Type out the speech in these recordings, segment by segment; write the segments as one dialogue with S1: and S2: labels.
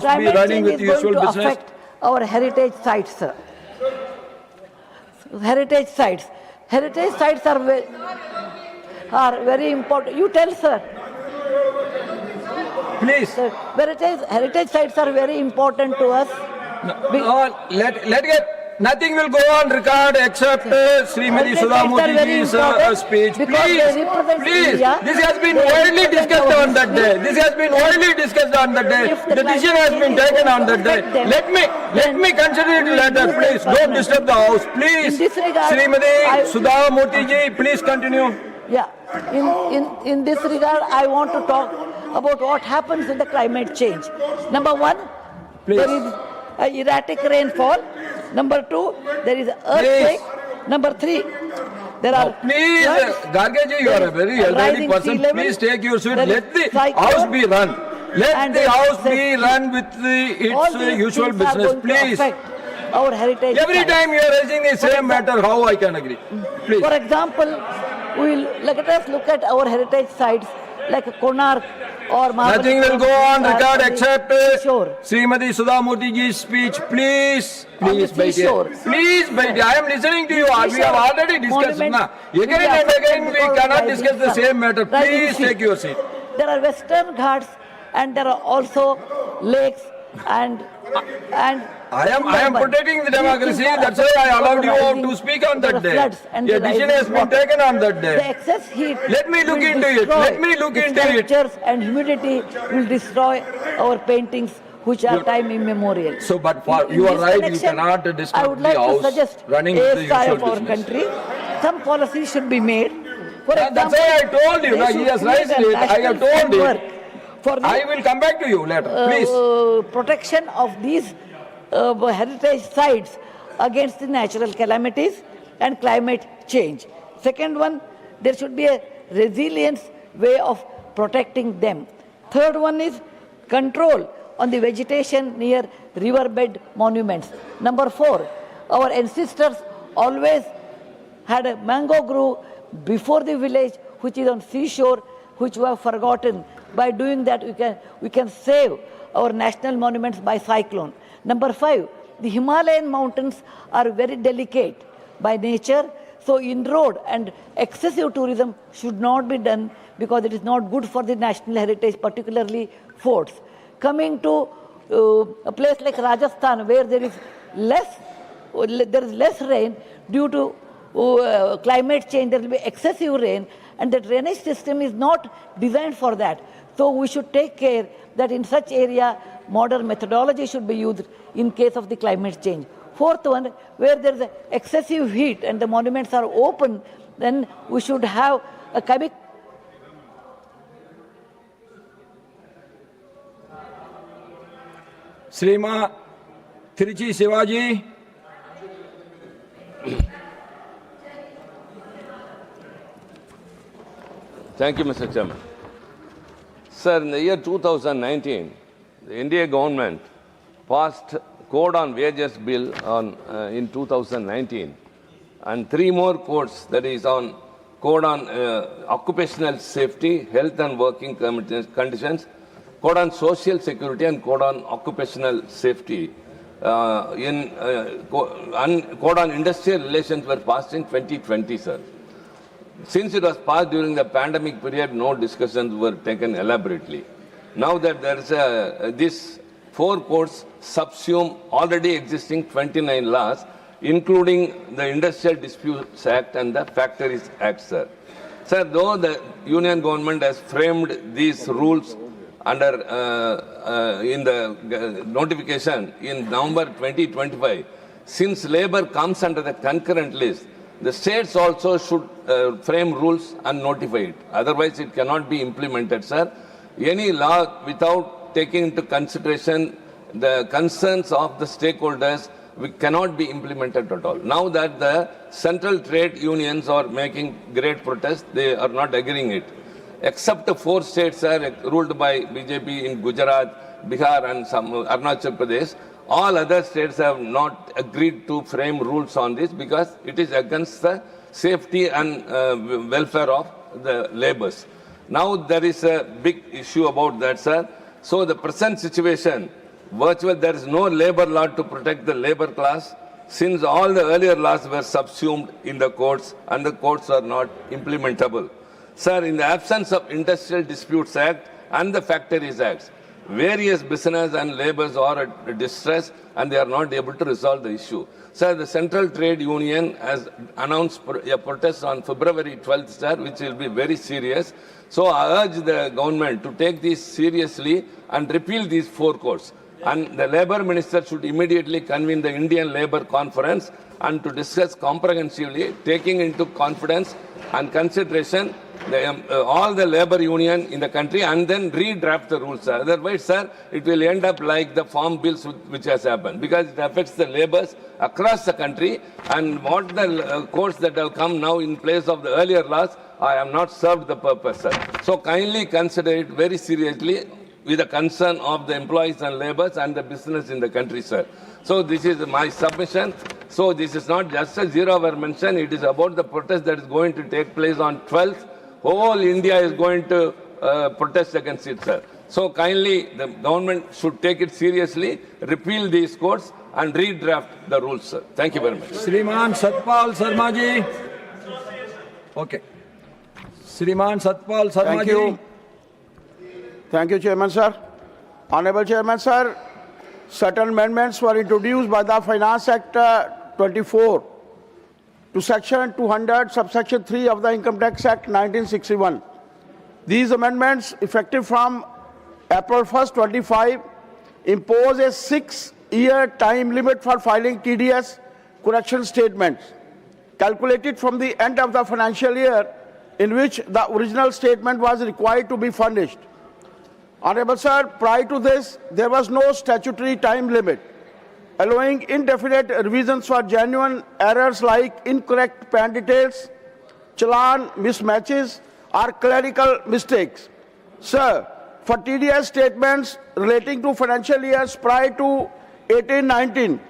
S1: Climate
S2: running
S1: change
S2: with
S1: is going
S2: usual
S1: to
S2: business.
S1: affect our heritage sites, sir. Heritage sites. Heritage sites are very important. You tell, sir.
S2: Please.
S1: Sir, heritage sites are very important to us.
S2: Let get. Nothing will go on record except Srimati
S1: Heritage sites are very
S2: Sudhamurthyji's
S1: important
S2: speech.
S1: because they represent
S2: Please.
S1: India.
S2: This has been
S1: They
S2: widely
S1: represent
S2: discussed
S1: our
S2: on that day.
S1: history.
S2: This has been widely discussed on that day.
S1: If the
S2: The decision
S1: climate
S2: has
S1: change
S2: been
S1: is
S2: taken
S1: going
S2: on
S1: to
S2: that day.
S1: affect them,
S2: Let me consider it
S1: we will
S2: later.
S1: lose
S2: Please
S1: their
S2: don't
S1: permanent.
S2: disturb the house. Please.
S1: In this regard,
S2: Srimati Sudhamurthyji, please continue.
S1: Yeah, in this regard, I want to talk about what happens with the climate change. Number one,
S2: Please.
S1: there is erratic rainfall. Number two, there is earthquake. Number three, there are
S2: Please,
S1: floods.
S2: Gargaji, you are a very elderly
S1: Rising sea
S2: person.
S1: level.
S2: Please take your seat.
S1: There is
S2: Let the
S1: cyclone.
S2: house be run. Let
S1: And
S2: the
S1: there
S2: house
S1: is
S2: be run with
S1: All
S2: its
S1: these
S2: usual
S1: things are
S2: business.
S1: going to
S2: Please.
S1: affect our heritage
S2: Every
S1: sites.
S2: time you are raising the same matter, how I can agree? Please.
S1: For example, let us look at our heritage sites like Konark or
S2: Nothing will go on record except
S1: Shore.
S2: Srimati Sudhamurthyji's speech. Please.
S1: On the
S2: Please, my dear.
S1: seashore.
S2: Please, my dear. I am listening to you. We have
S1: Seashore
S2: already discussed.
S1: monuments
S2: Na.
S1: will
S2: Again
S1: be
S2: and
S1: affected
S2: again we
S1: because of
S2: cannot
S1: rising
S2: discuss the
S1: sun,
S2: same matter.
S1: rising
S2: Please
S1: sea.
S2: take your seat.
S1: There are Western Ghats and there are also lakes and
S2: I am protecting the democracy. That's why I allowed you to speak on that day. A decision has been taken on that
S1: The
S2: day.
S1: excess heat.
S2: Let me look
S1: will
S2: into it.
S1: destroy
S2: Let me look
S1: the
S2: into it.
S1: sculptures and humidity will destroy our paintings, which are time immemorial.
S2: So, but
S1: In
S2: you are
S1: this
S2: right. You
S1: connection,
S2: cannot
S1: I
S2: disturb
S1: would
S2: the
S1: like to
S2: house
S1: suggest
S2: running with the
S1: ASI
S2: usual
S1: of our
S2: business.
S1: country. Some policy should be made. For
S2: That's
S1: example,
S2: why I told you.
S1: they
S2: Now, he
S1: should
S2: has
S1: create
S2: raised
S1: a
S2: it. I have
S1: national
S2: told
S1: framework
S2: it.
S1: for the
S2: I will come back to you later. Please.
S1: protection of these heritage sites against the natural calamities and climate change. Second one, there should be a resilience way of protecting them. Third one is control on the vegetation near riverbed monuments. Number four, our ancestors always had a mango grove before the village, which is on seashore, which we have forgotten. By doing that, we can save our national monuments by cyclone. Number five, the Himalayan mountains are very delicate by nature, so inroad and excessive tourism should not be done because it is not good for the national heritage, particularly forts. Coming to a place like Rajasthan, where there is less rain due to climate change, there will be excessive rain, and the drainage system is not designed for that. So we should take care that in such area, modern methodology should be used in case of the climate change. Fourth one, where there is excessive heat and the monuments are open, then we should have a chemical.
S2: Srima Tiruchi Sivaji.
S3: Thank you, Mr. Chairman. Sir, in the year 2019, the India government passed Code on Wages Bill in 2019, and three more codes, that is on Code on Occupational Safety, Health and Working Conditions, Code on Social Security, and Code on Occupational Safety. Code on Industrial Relations were passed in 2020, sir. Since it was passed during the pandemic period, no discussions were taken elaborately. Now that there is these four codes subsume already existing 29 laws, including the Industrial Disputes Act and the Factories Act, sir. Sir, though the Union government has framed these rules under in the notification in November 2025, since labor comes under the concurrent list, the states also should frame rules and notify it. Otherwise, it cannot be implemented, sir. Any law without taking into consideration the concerns of the stakeholders cannot be implemented at all. Now that the central trade unions are making great protest, they are not agreeing it. Except the four states are ruled by BJP in Gujarat, Bihar and some Arunachal Pradesh. All other states have not agreed to frame rules on this because it is against the safety and welfare of the laborers. Now there is a big issue about that, sir. So the present situation, There is no labor law to protect the labor class, since all the earlier laws were subsumed in the courts and the courts are not implementable. Sir, in the absence of Industrial Disputes Act and the Factories Acts, various business and laborers are at distress and they are not able to resolve the issue. Sir, the Central Trade Union has announced a protest on February 12th, sir, which will be very serious. So I urge the government to take this seriously and repeal these 4 courts. And the Labour Minister should immediately convene the Indian Labour Conference and to discuss comprehensively, taking into confidence and consideration all the labour union in the country and then redraft the rules, sir. Otherwise, sir, it will end up like the farm bills which has happened, because it affects the labours across the country, and what the courts that have come now in place of the earlier laws, I have not served the purpose, sir. So kindly consider it very seriously with the concern of the employees and labourers and the business in the country, sir. So this is my submission. So this is not just a zero-hour mention, it is about the protest that is going to take place on 12th. Whole India is going to protest against it, sir. So kindly, the government should take it seriously, repeal these courts and redraft the rules, sir. Thank you very much.
S2: श्रीमान Satpal Sharma ji, okay. श्रीमान Satpal Sharma ji.
S4: Thank you, Chairman, sir. Honorable Chairman, sir, certain amendments were introduced by the Finance Act 24 to Section 200, subsection 3 of the Income Tax Act 1961. These amendments, effective from April 1st, 25, impose a 6-year time limit for filing TDS correction statements, calculated from the end of the financial year in which the original statement was required to be furnished. Honorable Sir, prior to this, there was no statutory time limit, allowing indefinite revisions for genuine errors like incorrect PAN details, challan mismatches, or clerical mistakes. Sir, for TDS statements relating to financial years prior to 18-19,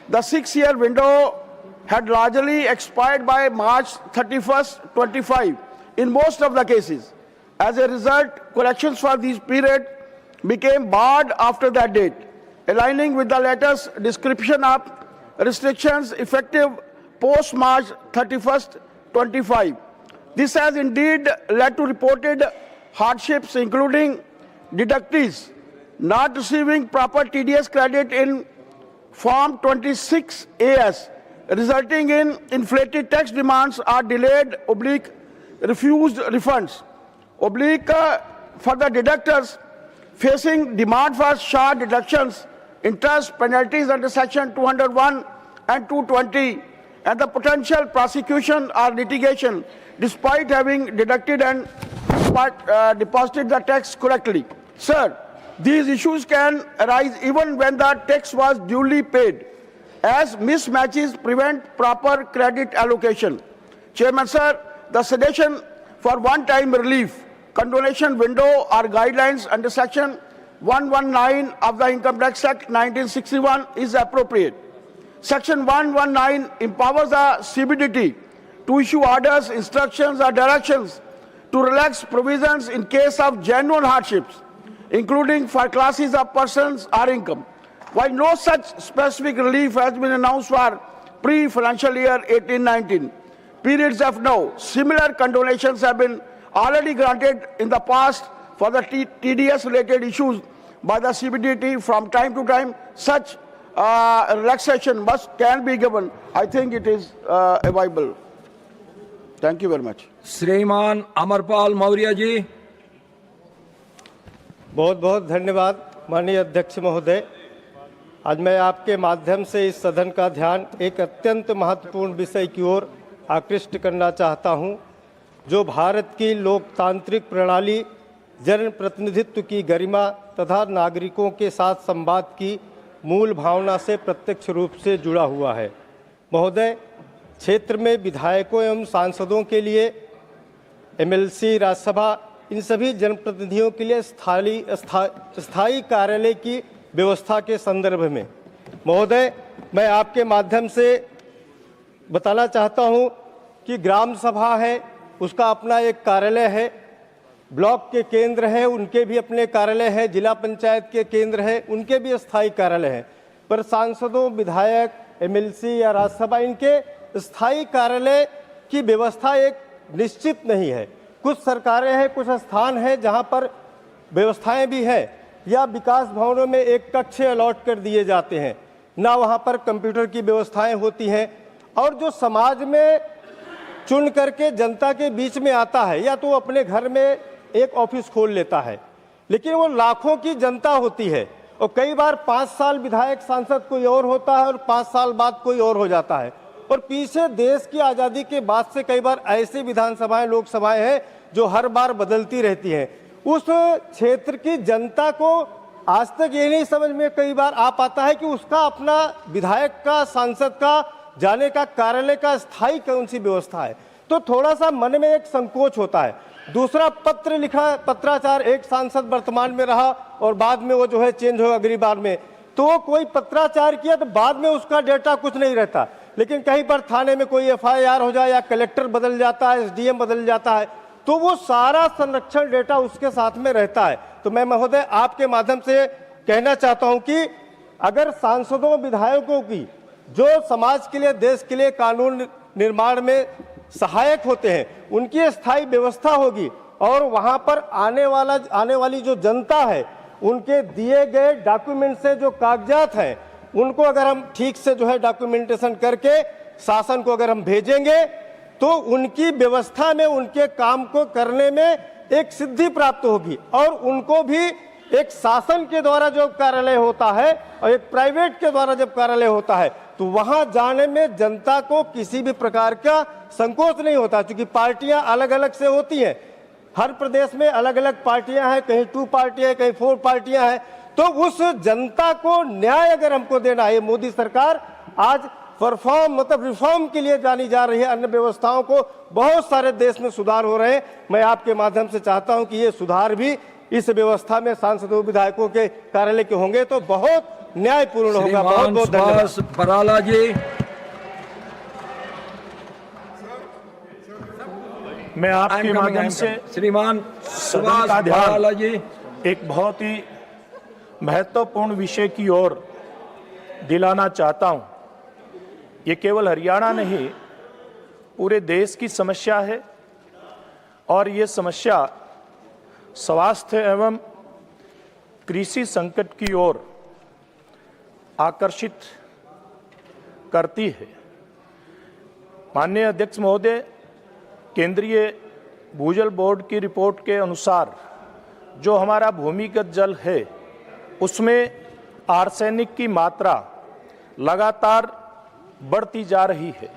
S4: the 6-year window had largely expired by March 31st, 25 in most of the cases. As a result, collections for these periods became barred after that date, aligning with the latest description of restrictions effective post-March 31st, 25. This has indeed led to reported hardships, including deductees not receiving proper TDS credit in Form 26AS, resulting in inflated tax demands or delayed refused refunds. For the deductors facing demand for sharp deductions, interest penalties under Section 201 and 220, and the potential prosecution or litigation despite having deducted and deposited the tax correctly. Sir, these issues can arise even when the tax was duly paid, as mismatches prevent proper credit allocation. Chairman, sir, the suggestion for one-time relief, condonation window or guidelines under Section 119 of the Income Tax Act 1961 is appropriate. Section 119 empowers the CBDT to issue orders, instructions or directions to relax provisions in case of genuine hardships, including for classes of persons or income. While no such specific relief has been announced for pre-financial year 18-19 periods of now, similar condonations have been already granted in the past for the TDS-related issues by the CBDT from time to time. Such relaxation can be given. I think it is available. Thank you very much.
S2: श्रीमान अमरपाल मौर्य जी.
S5: बहुत बहुत धन्यवाद माननीय अध्यक्ष महोदय. आज मैं आपके माध्यम से इस सदन का ध्यान एक अत्यंत महत्वपूर्ण विषय की ओर आकृष्ट करना चाहता हूं, जो भारत की लोकतांत्रिक प्रणाली, जनप्रतिनिधित्व की गरिमा तथा नागरिकों के साथ संवाद की मूल भावना से प्रत्यक्ष रूप से जुड़ा हुआ है. महोदय, क्षेत्र में विधायकों एवं सांसदों के लिए एमएलसी, राज्यसभा, इन सभी जनप्रतिनिधियों के लिए स्थायी कार्यालय की व्यवस्था के संदर्भ में महोदय, मैं आपके माध्यम से बताना चाहता हूं कि ग्राम सभा है, उसका अपना एक कार्यालय है, ब्लॉक के केंद्र हैं उनके भी अपने कार्यालय हैं, जिला पंचायत के केंद्र हैं उनके भी स्थायी कार्यालय हैं, पर सांसदों, विधायक, एमएलसी या राज्यसभा इनके स्थायी कार्यालय की व्यवस्था एक निश्चित नहीं है। कुछ सरकारें हैं, कुछ स्थान हैं जहां पर व्यवस्थाएं भी हैं, या विकास भवनों में एक कक्ष अलॉट कर दिए जाते हैं, ना वहां पर कंप्यूटर की व्यवस्थाएं होती हैं, और जो समाज में चुन करके जनता के बीच में आता है या तो अपने घर में एक ऑफिस खोल लेता है, लेकिन वो लाखों की जनता होती है और कई बार 5 साल विधायक सांसद कोई और होता है और 5 साल बाद कोई और हो जाता है। और पीछे देश की आज़ादी के बाद से कई बार ऐसी विधानसभाएं, लोकसभाएं हैं जो हर बार बदलती रहती हैं। उस क्षेत्र की जनता को आज तक ये नहीं समझ में कई बार आ पाता है कि उसका अपना विधायक का, सांसद का जाने का कार्यालय का स्थायी कौन सी व्यवस्था है। तो थोड़ा सा मन में एक संकोच होता है। दूसरा, पत्र लिखा, पत्राचार, एक सांसद वर्तमान में रहा और बाद में वो जो है चेंज हो अगली बार में, तो वो कोई पत्राचार किया तो बाद में उसका डेटा कुछ नहीं रहता, लेकिन कहीं पर थाने में कोई एफआईआर हो जाए या कलेक्टर बदल जाता है, एसडीएम बदल जाता है, तो वो सारा संरक्षण डेटा उसके साथ में रहता है। तो मैं महोदय आपके माध्यम से कहना चाहता हूं कि अगर सांसदों, विधायकों की जो समाज के लिए, देश के लिए कानून निर्माण में सहायक होते हैं, उनकी स्थायी व्यवस्था होगी और वहां पर आने वाली जो जनता है उनके दिए गए डॉक्यूमेंट से जो कागजात हैं उनको अगर हम ठीक से जो है डॉक्यूमेंटेशन करके शासन को अगर हम भेजेंगे तो उनकी व्यवस्था में, उनके काम को करने में एक सिद्धि प्राप्त होगी और उनको भी एक शासन के द्वारा जो कार्यालय होता है और एक प्राइवेट के द्वारा जब कार्यालय होता है तो वहां जाने में जनता को किसी भी प्रकार का संकोच नहीं होता, क्योंकि पार्टियां अलग अलग से होती हैं। हर प्रदेश में अलग अलग पार्टियां हैं, कहीं 2 पार्टियां हैं, कहीं 4 पार्टियां हैं। तो उस जनता को न्याय अगर हमको देना है, मोदी सरकार आज रिफॉर्म के लिए जानी जा रही है। अन्य व्यवस्थाओं को बहुत सारे देश में सुधार हो रहे हैं। मैं आपके माध्यम से चाहता हूं कि ये सुधार भी इस व्यवस्था में सांसदों, विधायकों के कार्यालय के होंगे तो बहुत न्यायपूर्ण होगा। बहुत बहुत धन्यवाद।
S2: बराला जी,
S6: मैं आपके माध्यम से
S2: श्रीमान
S6: सदन का
S2: बराला जी,
S6: एक बहुत ही महत्वपूर्ण विषय की ओर दिलाना चाहता हूं। ये केवल हरियाणा नहीं, पूरे देश की समस्या है और ये समस्या स्वास्थ्य एवं कृषि संकट की ओर आकर्षित करती है। माननीय अध्यक्ष महोदय, केंद्रीय भूजल बोर्ड की रिपोर्ट के अनुसार जो हमारा भूमिगत जल है उसमें आर्सेनिक की मात्रा लगातार बढ़ती जा रही है,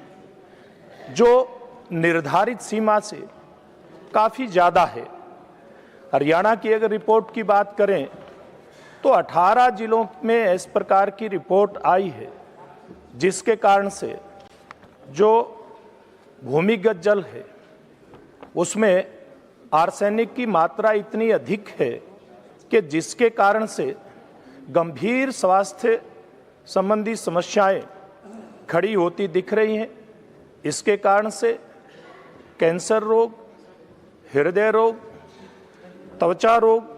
S6: जो निर्धारित सीमा से काफ़ी ज़्यादा है। हरियाणा की अगर रिपोर्ट की बात करें तो 18 जिलों में इस प्रकार की रिपोर्ट आई है, जिसके कारण से जो भूमिगत जल है उसमें आर्सेनिक की मात्रा इतनी अधिक है कि जिसके कारण से गंभीर स्वास्थ्य संबंधी समस्याएं खड़ी होती दिख रही हैं। इसके कारण से कैंसर रोग, हृदय रोग, त्वचा रोग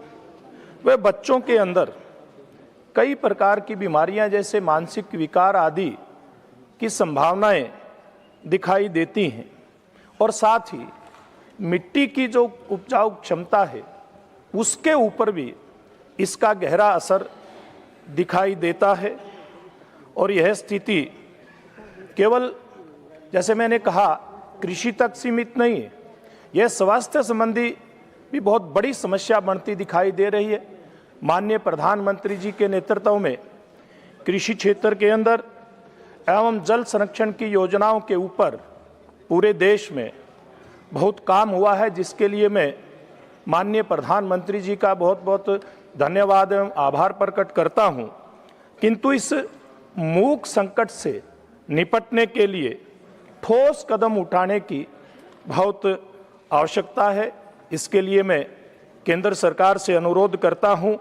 S6: व बच्चों के अंदर कई प्रकार की बीमारियां जैसे मानसिक विकार आदि की संभावनाएं दिखाई देती हैं। और साथ ही मिट्टी की जो उपजाऊ क्षमता है उसके ऊपर भी इसका गहरा असर दिखाई देता है। और यह स्थिति केवल, जैसे मैंने कहा, कृषि तक सीमित नहीं है, यह स्वास्थ्य संबंधी भी बहुत बड़ी समस्या बनती दिखाई दे रही है। माननीय प्रधानमंत्री जी के नेतृत्व में कृषि क्षेत्र के अंदर एवं जल संरक्षण की योजनाओं के ऊपर पूरे देश में बहुत काम हुआ है, जिसके लिए मैं माननीय प्रधानमंत्री जी का बहुत बहुत धन्यवाद एवं आभार प्रकट करता हूं। किंतु इस मूक संकट से निपटने के लिए ठोस कदम उठाने की बहुत आवश्यकता है। इसके लिए मैं केंद्र सरकार से अनुरोध करता हूं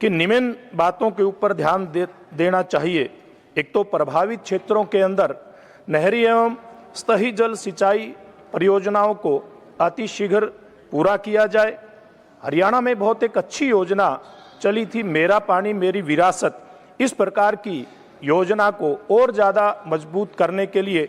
S6: कि निम्न बातों के ऊपर ध्यान देना चाहिए। एक तो प्रभावित क्षेत्रों के अंदर नहरी एवं सतही जल सिंचाई परियोजनाओं को अतिशीघ्र पूरा किया जाए। हरियाणा में बहुत एक अच्छी योजना चली थी, मेरा पानी मेरी विरासत। इस प्रकार की योजना को और ज़्यादा मजबूत करने के लिए